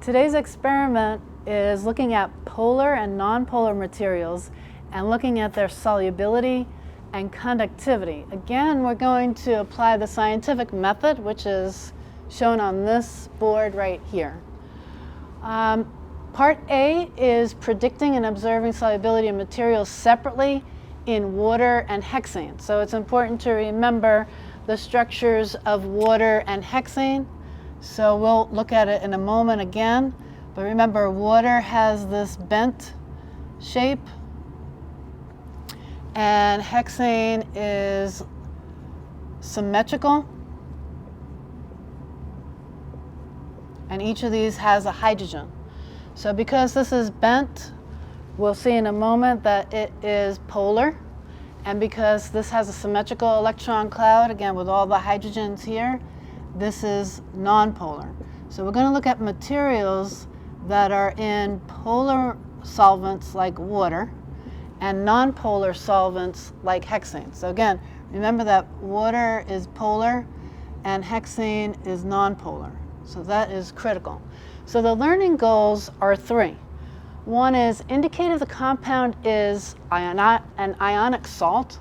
Today's experiment is looking at polar and nonpolar materials and looking at their solubility and conductivity. Again, we're going to apply the scientific method, which is shown on this board right here. Part A is predicting and observing solubility of materials separately in water and hexane. So it's important to remember the structures of water and hexane. So we'll look at it in a moment again. But remember, water has this bent shape, and hexane is symmetrical. And each of these has a hydrogen. So because this is bent, we'll see in a moment that it is polar. And because this has a symmetrical electron cloud, again with all the hydrogens here, this is nonpolar. So we're going to look at materials that are in polar solvents like water and nonpolar solvents like hexane. So again, remember that water is polar and hexane is nonpolar. So that is critical. So the learning goals are three. One is indicate if the compound is an ionic salt,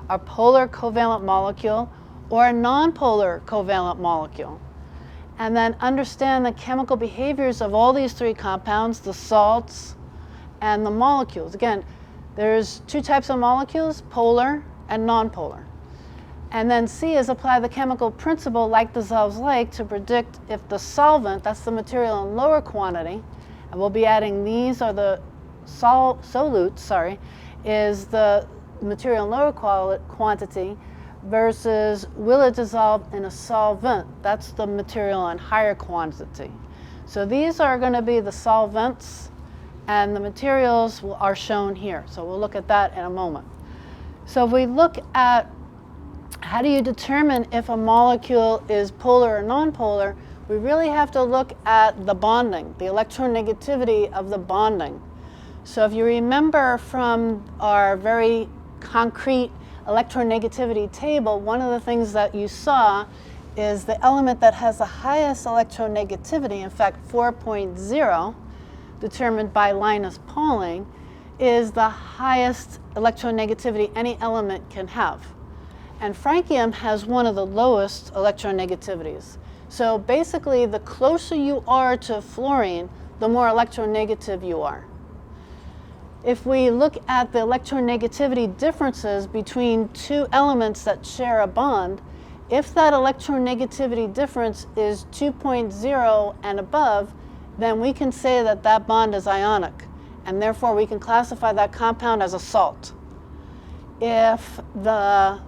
a polar covalent molecule, or a nonpolar covalent molecule. And then understand the chemical behaviors of all these three compounds, the salts and the molecules. Again, there's two types of molecules, polar and nonpolar. And then C is apply the chemical principle like dissolves like to predict if the solvent, that's the material in lower quantity, and we'll be adding these, or the solute, is the material in lower quantity, versus will it dissolve in a solvent? That's the material in higher quantity. So these are going to be the solvents, and the materials are shown here. So we'll look at that in a moment. So if we look at how do you determine if a molecule is polar or nonpolar, we really have to look at the bonding, the electronegativity of the bonding. So if you remember from our very concrete electronegativity table, one of the things that you saw is the element that has the highest electronegativity, in fact 4.0, determined by Linus Pauling, is the highest electronegativity any element can have. And francium has one of the lowest electronegativities. So basically, the closer you are to fluorine, the more electronegative you are. If we look at the electronegativity differences between two elements that share a bond, if that electronegativity difference is 2.0 and above, then we can say that that bond is ionic, and therefore we can classify that compound as a salt. If the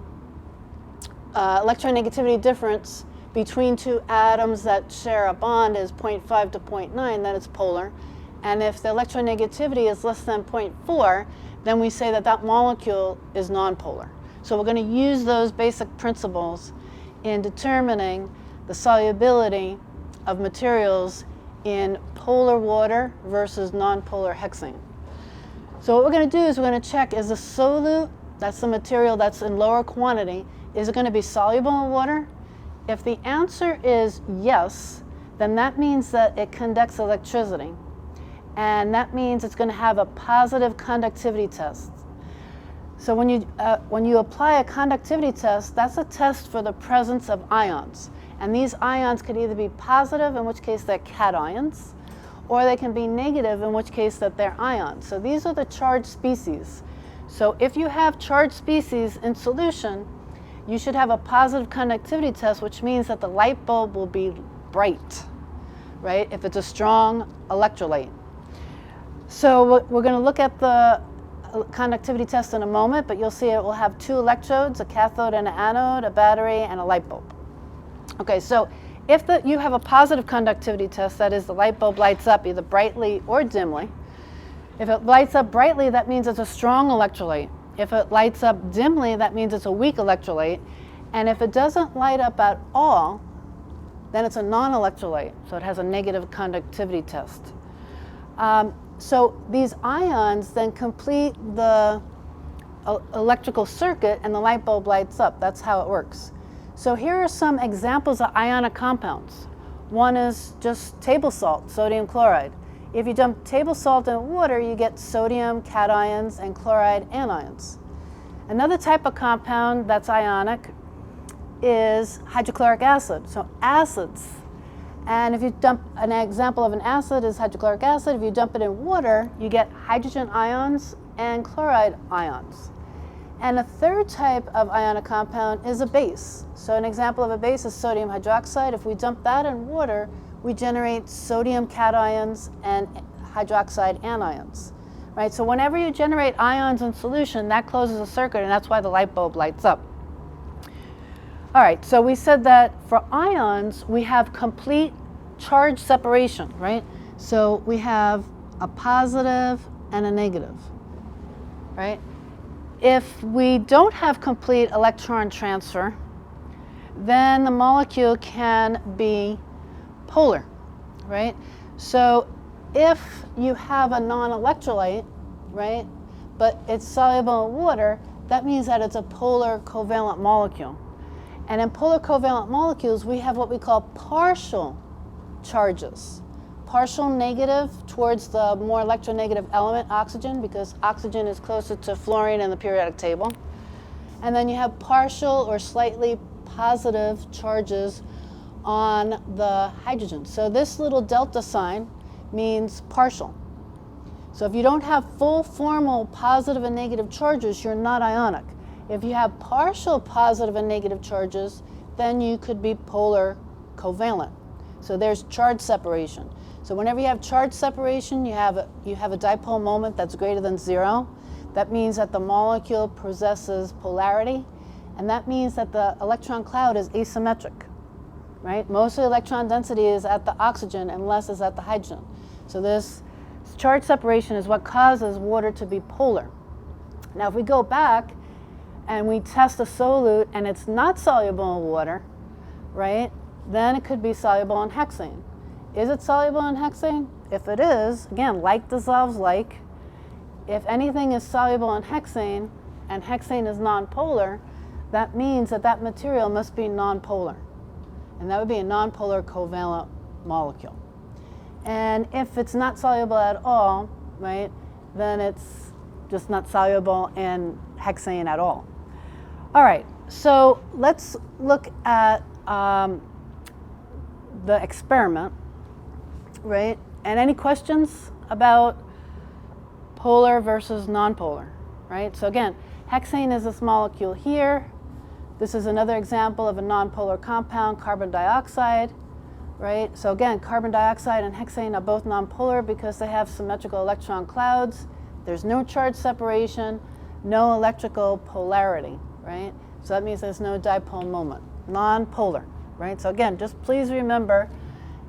electronegativity difference between two atoms that share a bond is 0.5 to 0.9, then it's polar. And if the electronegativity is less than 0.4, then we say that that molecule is nonpolar. So we're going to use those basic principles in determining the solubility of materials in polar water versus nonpolar hexane. So what we're going to do is we're going to check, is the solute, that's the material that's in lower quantity, is it going to be soluble in water? If the answer is yes, then that means that it conducts electricity. And that means it's going to have a positive conductivity test. So when you apply a conductivity test, that's a test for the presence of ions. And these ions could either be positive, in which case they're cations, or they can be negative, in which case that they're ions. So these are the charged species. So if you have charged species in solution, you should have a positive conductivity test, which means that the light bulb will be bright, right, if it's a strong electrolyte. So we're going to look at the conductivity test in a moment, but you'll see it will have two electrodes, a cathode and an anode, a battery, and a light bulb. Okay, so if you have a positive conductivity test, that is the light bulb lights up either brightly or dimly. If it lights up brightly, that means it's a strong electrolyte. If it lights up dimly, that means it's a weak electrolyte. And if it doesn't light up at all, then it's a non-electrolyte, so it has a negative conductivity test. So these ions then complete the electrical circuit and the light bulb lights up. That's how it works. So here are some examples of ionic compounds. One is just table salt, sodium chloride. If you dump table salt in water, you get sodium cations and chloride anions. Another type of compound that's ionic is hydrochloric acid, so acids. And if you dump, an example of an acid is hydrochloric acid. If you dump it in water, you get hydrogen ions and chloride ions. And a third type of ionic compound is a base. So an example of a base is sodium hydroxide. If we dump that in water, we generate sodium cations and hydroxide anions. Right? So whenever you generate ions in solution, that closes a circuit, and that's why the light bulb lights up. All right, so we said that for ions, we have complete charge separation, right? So we have a positive and a negative, right? If we don't have complete electron transfer, then the molecule can be polar, right? So if you have a non-electrolyte, right, but it's soluble in water, that means that it's a polar covalent molecule. And in polar covalent molecules, we have what we call partial charges. Partial negative towards the more electronegative element, oxygen, because oxygen is closer to fluorine in the periodic table. And then you have partial or slightly positive charges on the hydrogen. So this little delta sign means partial. So if you don't have full formal positive and negative charges, you're not ionic. If you have partial positive and negative charges, then you could be polar covalent. So there's charge separation. So whenever you have charge separation, you have a dipole moment that's greater than 0. That means that the molecule possesses polarity, and that means that the electron cloud is asymmetric, right? Most of the electron density is at the oxygen and less is at the hydrogen. So this charge separation is what causes water to be polar. Now if we go back and we test a solute and it's not soluble in water, right, then it could be soluble in hexane. Is it soluble in hexane? If it is, again, like dissolves like. If anything is soluble in hexane and hexane is nonpolar, that means that that material must be nonpolar. And that would be a nonpolar covalent molecule. And if it's not soluble at all, right, then it's just not soluble in hexane at all. All right, so let's look at the experiment, right? And any questions about polar versus nonpolar, right? So again, hexane is this molecule here. This is another example of a nonpolar compound, carbon dioxide, right? So again, carbon dioxide and hexane are both nonpolar because they have symmetrical electron clouds. There's no charge separation, no electrical polarity, right? So that means there's no dipole moment, nonpolar, right? So again, just please remember,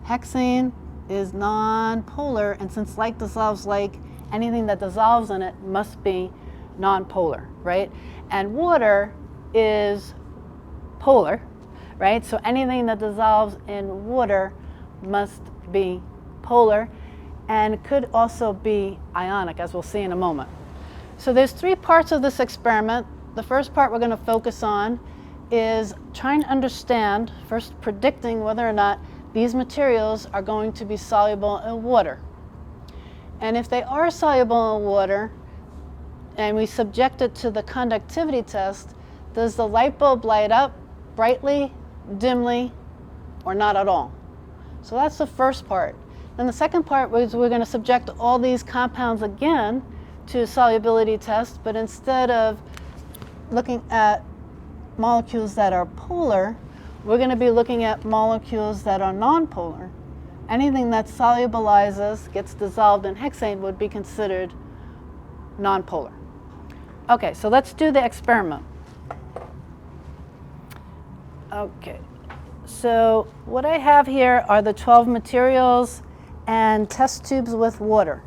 hexane is nonpolar, and since like dissolves like, anything that dissolves in it must be nonpolar, right? And water is polar, right? So anything that dissolves in water must be polar, and could also be ionic, as we'll see in a moment. So there's 3 parts of this experiment. The first part we're going to focus on is trying to understand, first predicting whether or not these materials are going to be soluble in water. And if they are soluble in water, and we subject it to the conductivity test, does the light bulb light up brightly, dimly, or not at all? So that's the first part. Then the second part was we're going to subject all these compounds again to a solubility test, but instead of looking at molecules that are polar, we're going to be looking at molecules that are nonpolar. Anything that solubilizes, gets dissolved in hexane, would be considered nonpolar. Okay, so let's do the experiment. Okay, so what I have here are the 12 materials and test tubes with water.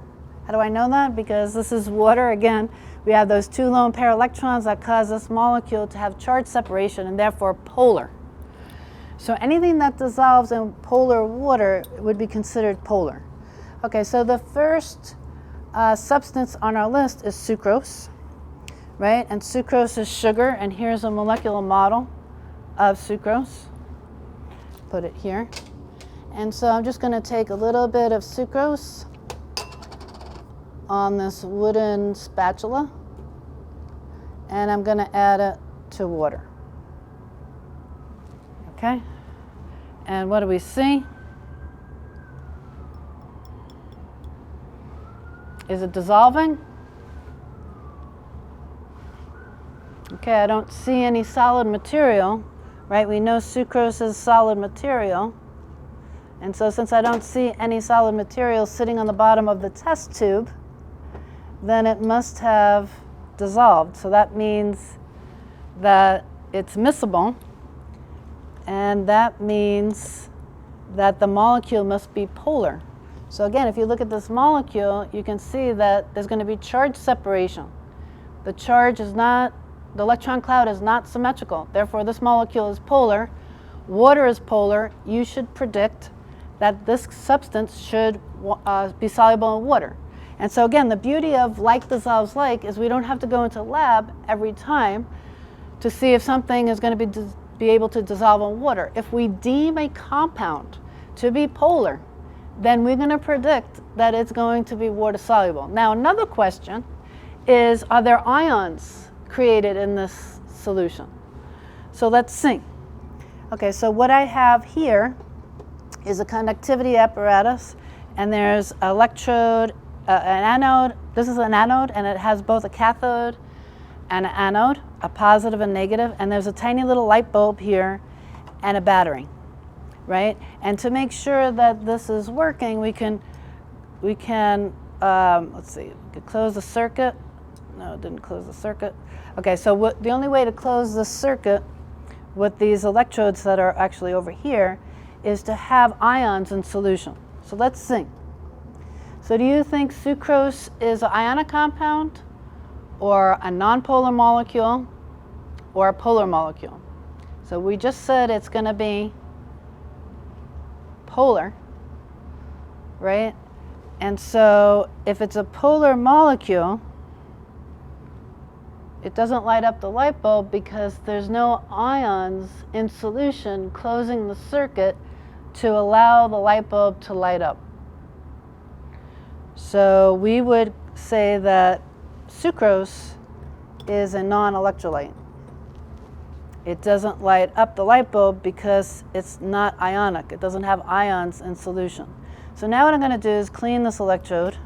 How do I know that? Because this is water. Again, we have those 2 lone pair electrons that cause this molecule to have charge separation and therefore polar. So anything that dissolves in polar water would be considered polar. Okay, so the first substance on our list is sucrose, right? And sucrose is sugar, and here's a molecular model of sucrose. Put it here. And so I'm just going to take a little bit of sucrose on this wooden spatula, and I'm going to add it to water. Okay? And what do we see? Is it dissolving? Okay, I don't see any solid material, right? We know sucrose is solid material. And so since I don't see any solid material sitting on the bottom of the test tube, then it must have dissolved. So that means that it's miscible, and that means that the molecule must be polar. So again, if you look at this molecule, you can see that there's going to be charge separation. The charge is not, the electron cloud is not symmetrical. Therefore, this molecule is polar. Water is polar. You should predict that this substance should be soluble in water. And so again, the beauty of like dissolves like is we don't have to go into lab every time to see if something is going to be able to dissolve in water. If we deem a compound to be polar, then we're going to predict that it's going to be water soluble. Now, another question is, are there ions created in this solution? So let's see. Okay, so what I have here is a conductivity apparatus, and there's an electrode, an anode. This is an anode, and it has both a cathode and an anode, a positive and negative, and there's a tiny little light bulb here and a battery, right? And to make sure that this is working, we can let's see, we could close the circuit. No, it didn't close the circuit. Okay, so the only way to close the circuit with these electrodes that are actually over here is to have ions in solution. So let's see. So do you think sucrose is an ionic compound, or a nonpolar molecule, or a polar molecule? So we just said it's going to be polar, right? And so if it's a polar molecule, it doesn't light up the light bulb because there's no ions in solution closing the circuit to allow the light bulb to light up. So we would say that sucrose is a non-electrolyte. It doesn't light up the light bulb because it's not ionic. It doesn't have ions in solution. So now what I'm going to do is clean this electrode,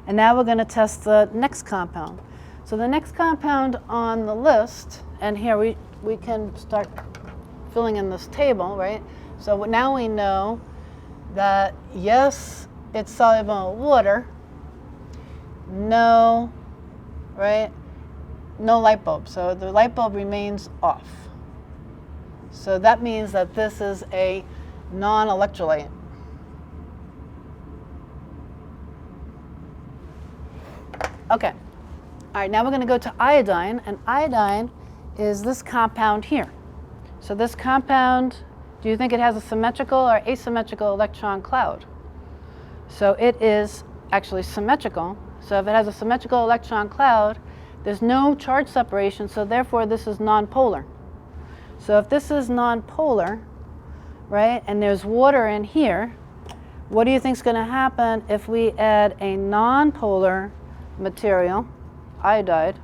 and now we're going to test the next compound. So the next compound on the list, and here we can start filling in this table, right? So now we know that yes, it's soluble in water, no, right? No light bulb. So the light bulb remains off. So that means that this is a non-electrolyte. Okay. All right, now we're going to go to iodine, and iodine is this compound here. So this compound, do you think it has a symmetrical or asymmetrical electron cloud? So it is actually symmetrical. So if it has a symmetrical electron cloud, there's no charge separation, so therefore this is nonpolar. So if this is nonpolar, right, and there's water in here, what do you think is going to happen if we add a nonpolar material, iodide,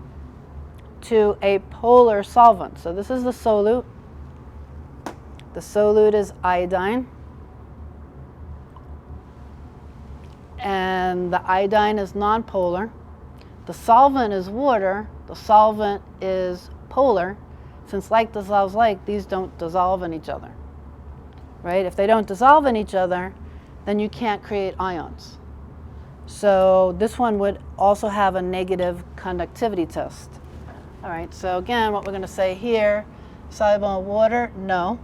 to a polar solvent? So this is the solute. The solute is iodine. And the iodine is nonpolar. The solvent is water. The solvent is polar. Since like dissolves like, these don't dissolve in each other, right? If they don't dissolve in each other, then you can't create ions. So this one would also have a negative conductivity test. All right, so again, what we're going to say here, soluble in water, no,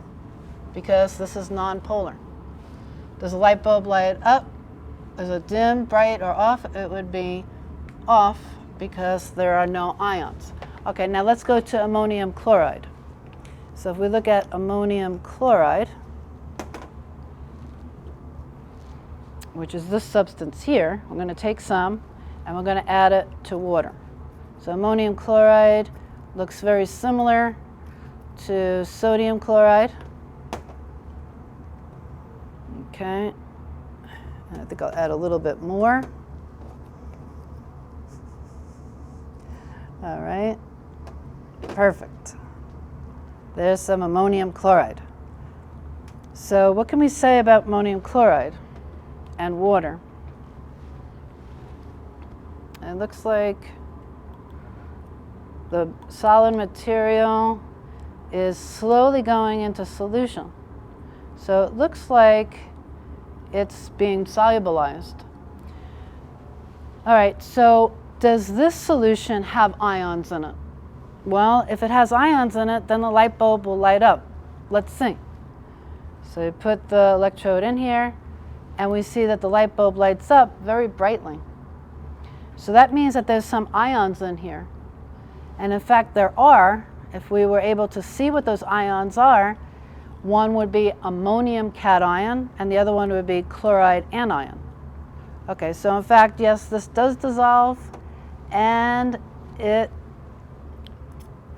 because this is nonpolar. Does the light bulb light up? Is it dim, bright, or off? It would be off because there are no ions. Okay, now let's go to ammonium chloride. So if we look at ammonium chloride, which is this substance here, we're going to take some and we're going to add it to water. So ammonium chloride looks very similar to sodium chloride. Okay. And I think I'll add a little bit more. All right. Perfect. There's some ammonium chloride. So what can we say about ammonium chloride and water? It looks like the solid material is slowly going into solution. So it looks like it's being solubilized. All right, so does this solution have ions in it? Well, if it has ions in it, then the light bulb will light up. Let's see. So you put the electrode in here, and we see that the light bulb lights up very brightly. So that means that there's some ions in here. And in fact, there are. If we were able to see what those ions are, one would be ammonium cation, and the other one would be chloride anion. Okay, so in fact, yes, this does dissolve, and it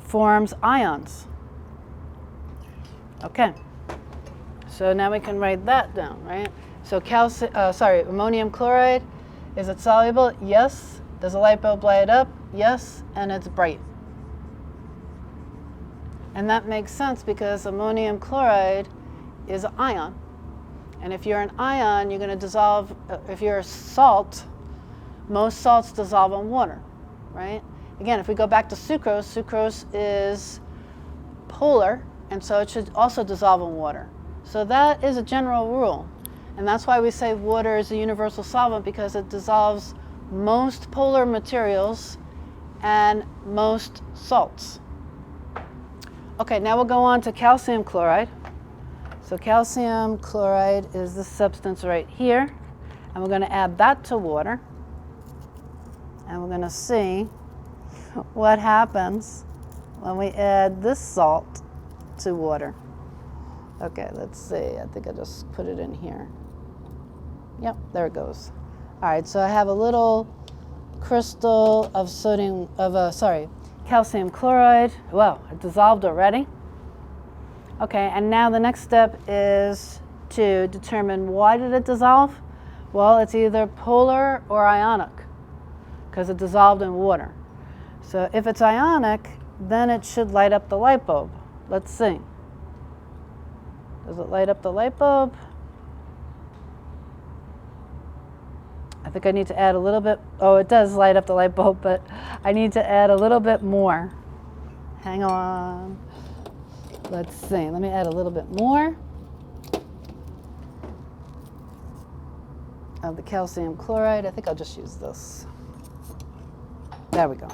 forms ions. Okay, so now we can write that down, right? So ammonium chloride, is it soluble? Yes. Does the light bulb light up? Yes, and it's bright. And that makes sense because ammonium chloride is an ion. And if you're an ion, you're going to dissolve, if you're a salt, most salts dissolve in water, right? Again, if we go back to sucrose, sucrose is polar, and so it should also dissolve in water. So that is a general rule. And that's why we say water is a universal solvent, because it dissolves most polar materials and most salts. Okay, now we'll go on to calcium chloride. So calcium chloride is this substance right here, and we're going to add that to water, and we're going to see what happens when we add this salt to water. Okay, let's see. I think I just put it in here. Yep, there it goes. All right, so I have a little crystal of calcium chloride. Well, it dissolved already. Okay, and now the next step is to determine why did it dissolve? Well, it's either polar or ionic, because it dissolved in water. So if it's ionic, then it should light up the light bulb. Let's see. Does it light up the light bulb? I think I need to add a little bit. Oh, it does light up the light bulb, but I need to add a little bit more. Hang on. Let's see. Let me add a little bit more of the calcium chloride. I think I'll just use this. There we go.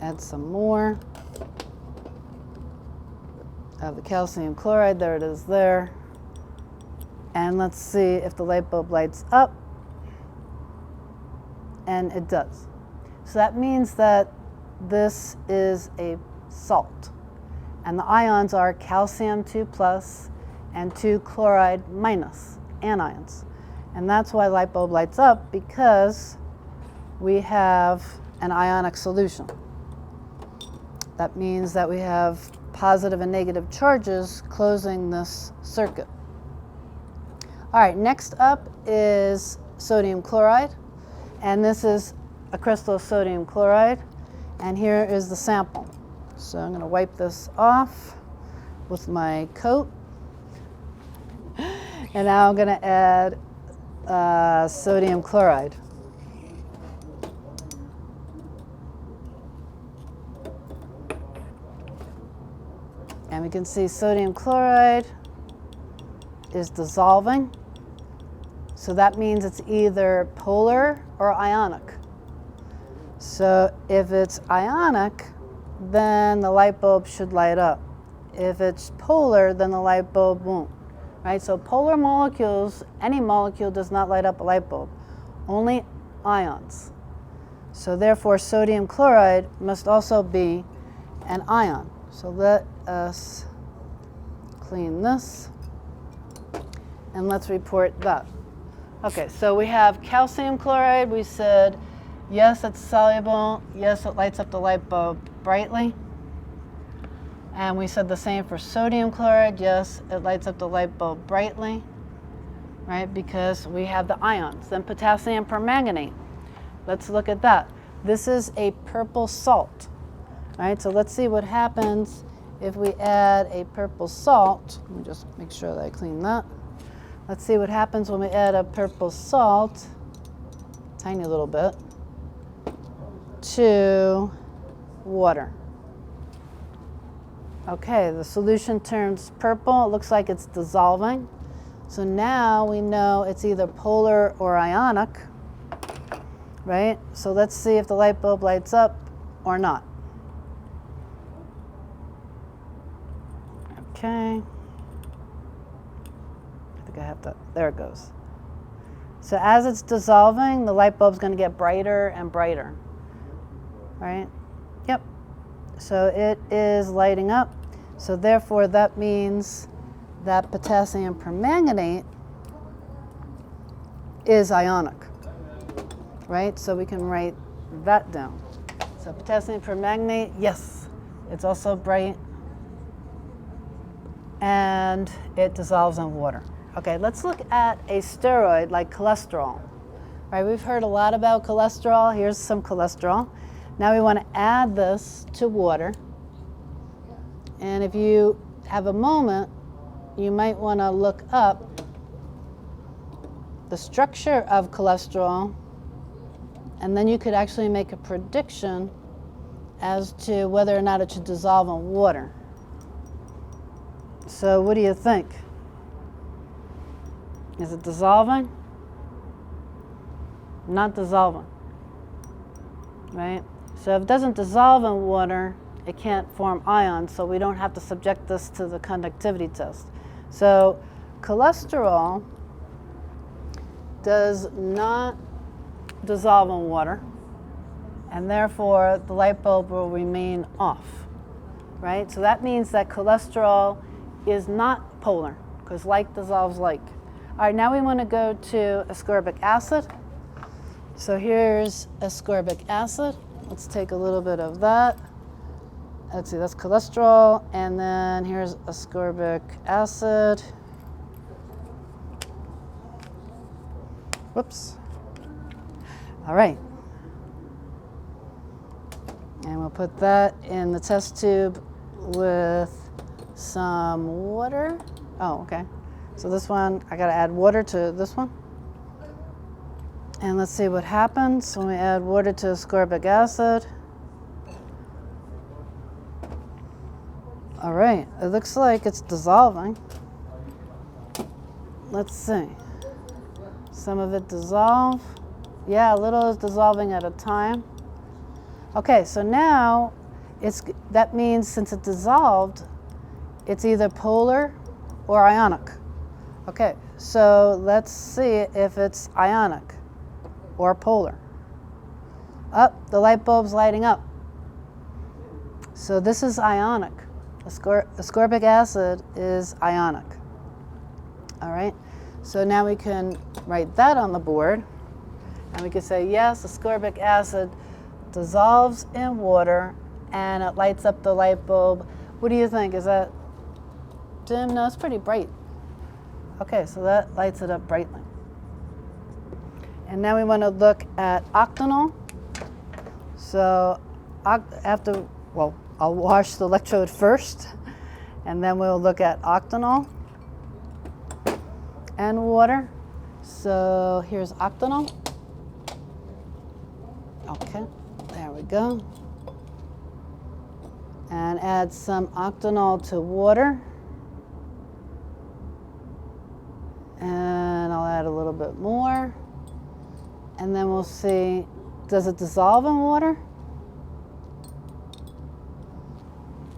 Add some more of the calcium chloride. There it is there. And let's see if the light bulb lights up. And it does. So that means that this is a salt. And the ions are calcium 2+ and 2 chloride minus anions. And that's why light bulb lights up, because we have an ionic solution. That means that we have positive and negative charges closing this circuit. All right, next up is sodium chloride, and this is a crystal of sodium chloride, and here is the sample. So I'm going to wipe this off with my coat, and now I'm going to add sodium chloride. And we can see sodium chloride is dissolving. So that means it's either polar or ionic. So if it's ionic, then the light bulb should light up. If it's polar, then the light bulb won't. Right? So polar molecules, any molecule does not light up a light bulb, only ions. So therefore, sodium chloride must also be an ion. So let us clean this, and let's report that. Okay, so we have calcium chloride. We said, yes, it's soluble. Yes, it lights up the light bulb brightly. And we said the same for sodium chloride. Yes, it lights up the light bulb brightly, right, because we have the ions. Then potassium permanganate. Let's look at that. This is a purple salt, right? So let's see what happens if we add a purple salt. Let me just make sure that I clean that. Let's see what happens when we add a purple salt, tiny little bit, to water. Okay, the solution turns purple. It looks like it's dissolving. So now we know it's either polar or ionic, right? So let's see if the light bulb lights up or not. Okay. I think I have to, there it goes. So as it's dissolving, the light bulb's going to get brighter and brighter, right? Yep. So it is lighting up. So therefore, that means that potassium permanganate is ionic, right? So we can write that down. So potassium permanganate, yes, it's also bright, and it dissolves in water. Okay, let's look at a steroid like cholesterol, right? We've heard a lot about cholesterol. Here's some cholesterol. Now we want to add this to water. And if you have a moment, you might want to look up the structure of cholesterol, and then you could actually make a prediction as to whether or not it should dissolve in water. So what do you think? Is it dissolving? Not dissolving, right? So if it doesn't dissolve in water, it can't form ions, so we don't have to subject this to the conductivity test. So cholesterol does not dissolve in water, and therefore the light bulb will remain off, right? So that means that cholesterol is not polar, because like dissolves like. All right, now we want to go to ascorbic acid. So here's ascorbic acid. Let's take a little bit of that. Let's see, that's cholesterol, and then here's ascorbic acid. Whoops. All right. And we'll put that in the test tube with some water. Oh, okay. So this one, I gotta add water to this one. And let's see what happens when we add water to ascorbic acid. All right, it looks like it's dissolving. Let's see. Some of it dissolve. Yeah, a little is dissolving at a time. Okay, so now that means since it dissolved, it's either polar or ionic. Okay, so let's see if it's ionic or polar. Up, the light bulb's lighting up. So this is ionic. Ascorbic acid is ionic. All right, so now we can write that on the board, and we can say, yes, ascorbic acid dissolves in water, and it lights up the light bulb. What do you think? Is that dim? No, it's pretty bright. Okay, so that lights it up brightly. And now we want to look at octanol. So I'll wash the electrode first, and then we'll look at octanol and water. So here's octanol. Okay, there we go. And add some octanol to water. And I'll add a little bit more. And then we'll see, does it dissolve in water?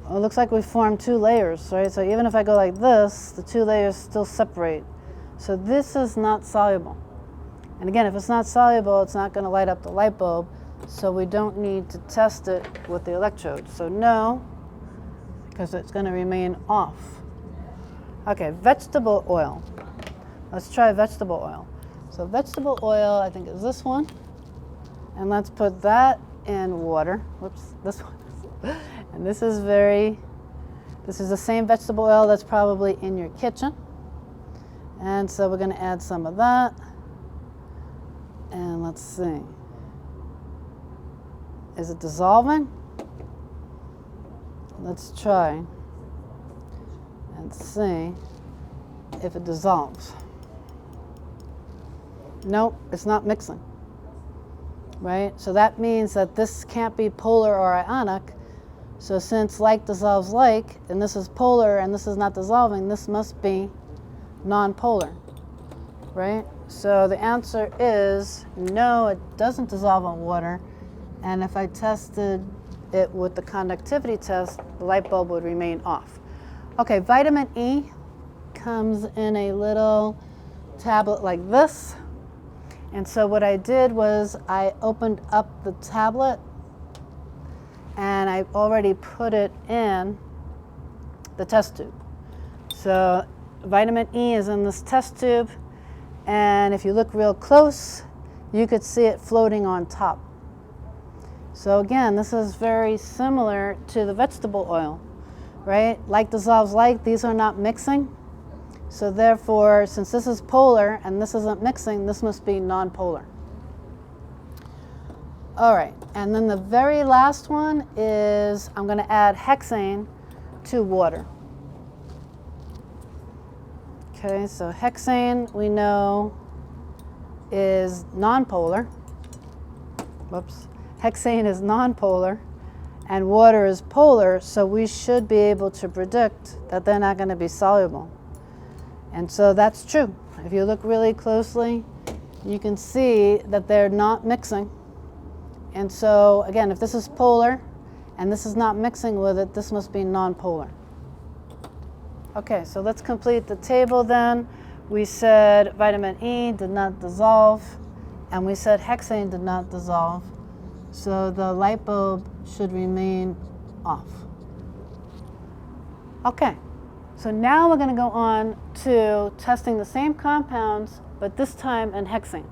Well, it looks like we formed two layers, right? So even if I go like this, the two layers still separate. So this is not soluble. And again, if it's not soluble, it's not going to light up the light bulb, so we don't need to test it with the electrode. So no, because it's going to remain off. Okay, vegetable oil. Let's try vegetable oil. So vegetable oil, I think, is this one. And let's put that in water. Whoops, this one. And this is very This is the same vegetable oil that's probably in your kitchen. And so we're going to add some of that. And let's see. Is it dissolving? Let's try and see if it dissolves. Nope, it's not mixing. Right? So that means that this can't be polar or ionic. So since like dissolves like, and this is polar and this is not dissolving, this must be nonpolar, right? So the answer is no, it doesn't dissolve in water. And if I tested it with the conductivity test, the light bulb would remain off. Okay, vitamin E comes in a little tablet like this. And so what I did was I opened up the tablet and I already put it in the test tube. So vitamin E is in this test tube, and if you look real close, you could see it floating on top. So again, this is very similar to the vegetable oil, right? Like dissolves like, these are not mixing. So therefore, since this is polar and this isn't mixing, this must be nonpolar. All right, and then the very last one is I'm going to add hexane to water. Okay, so hexane we know is nonpolar. Whoops. Hexane is nonpolar and water is polar, so we should be able to predict that they're not going to be soluble. And so that's true. If you look really closely, you can see that they're not mixing. And so again, if this is polar and this is not mixing with it, this must be nonpolar. Okay, so let's complete the table then. We said vitamin E did not dissolve, and we said hexane did not dissolve. So the light bulb should remain off. Okay, so now we're going to go on to testing the same compounds, but this time in hexane.